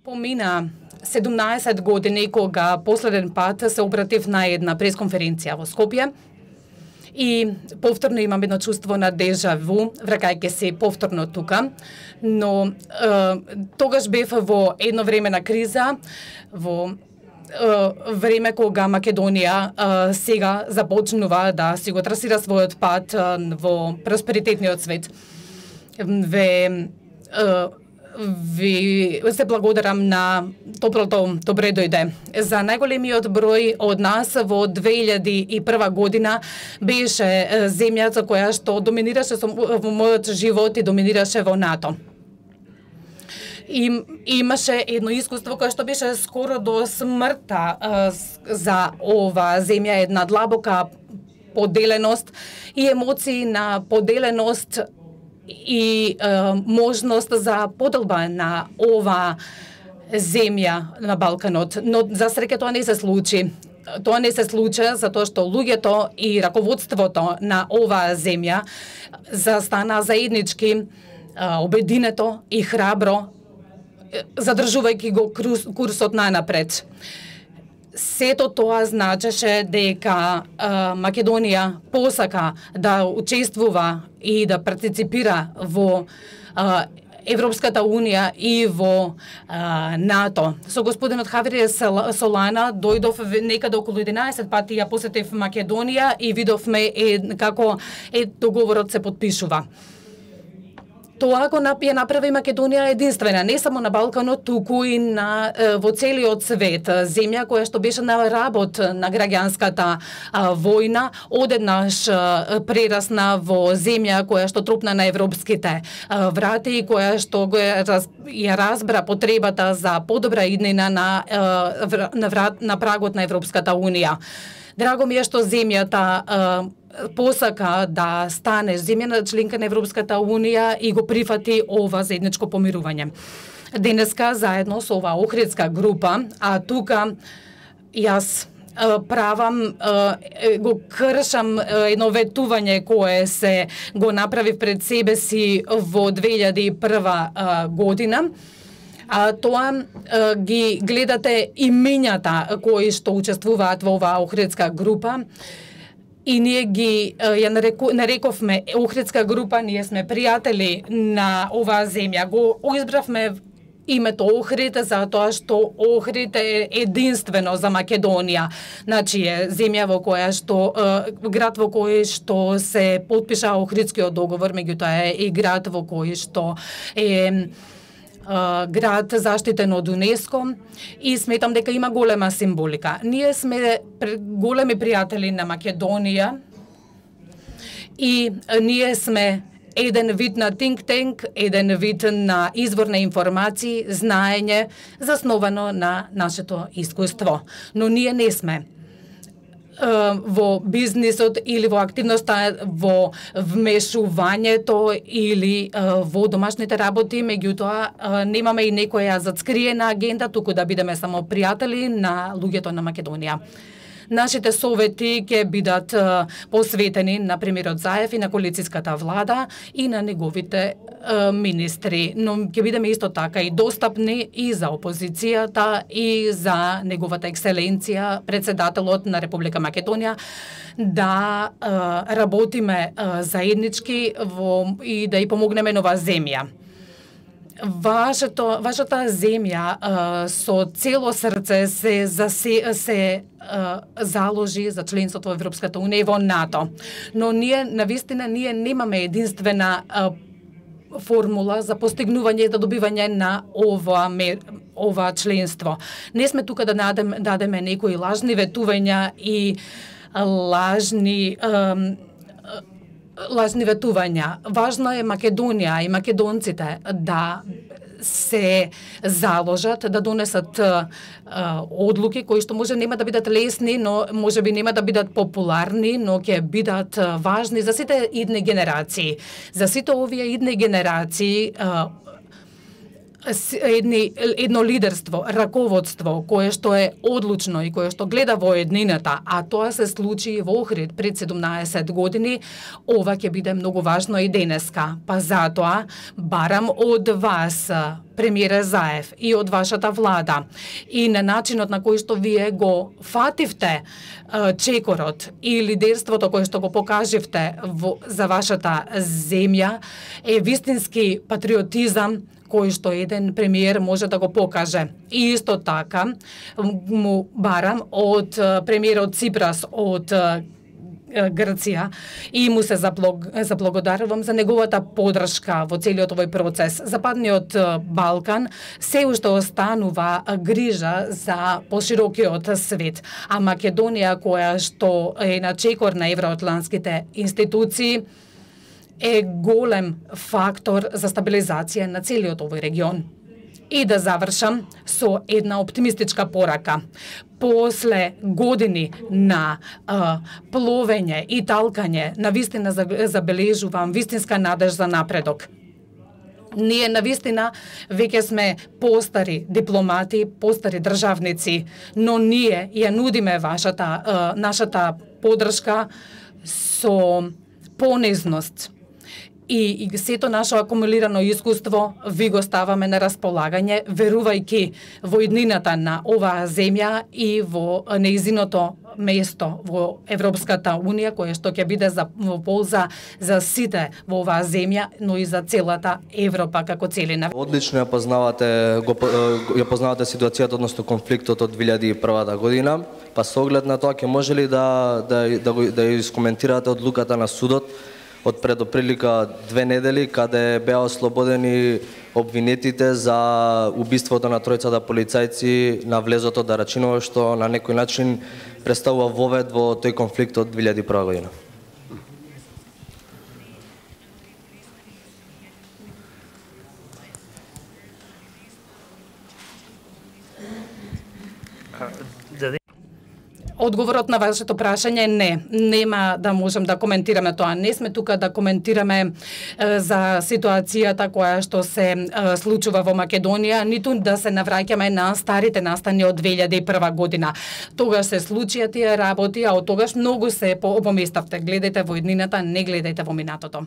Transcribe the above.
Помина 17 години кога последен пат се обратив на една пресконференција во Скопје и повторно имам едно чувство на дежаву, враќајќи се повторно тука, но тогаш бев во едно време на криза, во време кога Македонија сега започнува да си го трасира својот пат во просперитетниот свет. Ви се благодарам на топлото добре дојде. За најголемиот број од нас во 2001 година беше земјата која што доминираше во мојот живот и доминираше во НАТО. Имаше едно искуство кое што беше скоро до смртта за ова земја, една длабока поделеност и емоции на поделеност и можност за поделба на ова земја на Балканот. Но за среќа тоа не се случи. Тоа не се случи затоа што луѓето и раководството на оваа земја застана заеднички, обединето и храбро, задржувајќи го курсот најнапред. Сето тоа значеше дека Македонија посака да учествува и да партиципира во Европската Унија и во НАТО. Со господинот Хавиер Солана дојдов некаде околу 11 пати, ја посетив Македонија и видовме како договорот се подпишува. Тоа го ја направи Македонија единствена, не само на Балканот, туку и во целиот свет. Земја која што беше на работ на граѓанската војна, одеднаш прерасна во земја која што трупна на европските врати и која што ја разбра потребата за подобра иднина на прагот на Европската Унија. Драго ми е што земјата посака да стане земја членка на Европската Унија и го прифати ова заедничко помирување. Денеска заедно со оваа Охридска група, а тука јас правам, го кршам едно ветување кое се го направи пред себе си во 2001 година. А тоа ги гледате имињата кои што учествуваат во оваа Охридска група. И ние ги ја нарековме Охридска група, ние сме пријатели на оваа земја. Го избравме името Охрид затоа што Охрид е единствено за Македонија. Значи е земја во која што град во кој што се потпиша Охридскиот договор, меѓутоа е и град во кој што е град заштитен од УНЕСКО и сметам дека има голема символика. Ние сме големи пријатели на Македонија и ние сме еден вид на think tank, еден вид на извор на информации, знаење засновано на нашето искуство. Но ние не сме во бизнисот или во активноста во вмешувањето или во домашните работи, меѓутоа немаме и некоја зацкриена агенда, туку да бидеме само пријатели на луѓето на Македонија. Нашите совети ќе бидат посветени на премиерот Заев и на коалицијската влада и на неговите министри, но ќе бидеме исто така и достапни и за опозицијата и за неговата екселенција, председателот на Република Македонија, да работиме заеднички и да ја помогнеме на оваа земја. Вашата земја со цело срце се заложи за членството во Европската Унија и во НАТО. Но ние навистина немаме единствена формула за постигнување и за добивање на ова членство. Не сме тука да дадеме некои лажни ветувања и лажни ветувања. Важно е Македонија и македонците да се заложат, да донесат одлуки кои што може нема да бидат лесни, но може би нема да бидат популарни, но ќе бидат важни за сите идни генерации. За сите овие идни генерации едно лидерство, раководство кое што е одлучно и кое што гледа во еднината, а тоа се случи во Охрид пред 17 години, ова ќе биде многу важно и денеска. Па затоа барам од вас, премиере Заев, и од вашата влада, и на начинот на кој што вие го фативте чекорот и лидерството кое што го покаживте за вашата земја, е вистински патриотизам кој што еден премиер може да го покаже. И исто така му барам од премиерот Ципрас од Грција и му се заблагодарувам за неговата поддршка во целиот овој процес. Западниот Балкан се уште останува грижа за поширокиот свет, а Македонија, која што е на чекор на евроатлантските институции, е голем фактор за стабилизација на целиот овој регион. И да завршам со една оптимистичка порака. После години на пловење и талкање, навистина забележувам вистинска надеж за напредок. Ние навистина веќе сме постари дипломати, постари државници, но ние ја нудиме нашата поддршка со понизност. И сето наше акумулирано искуство ви го ставаме на располагање, верувајќи во иднината на оваа земја и во нејзиното место во Европската Унија, кое што ќе биде во полза за сите во оваа земја, но и за целата Европа како целина. Одлично ја познавате ситуацијата, односно конфликтот од 2001 година, па со оглед на тоа ќе може ли да искоментирате одлуката на судот од пред прилика 2 недели, каде беа ослободени обвинетите за убиството на тројцата полицајци на влезото Дарачиново, што на некој начин представува вовед во тој конфликт од 2001 година. Одговорот на вашето прашање е нема да можам да коментираме тоа. Не сме тука да коментираме за ситуацијата која што се случува во Македонија, ниту да се навраќаме на старите настани од 2001 година. Тогаш се случија тие работи, а од тогаш многу се поместавте. Гледајте во иднината, не гледајте во минатото.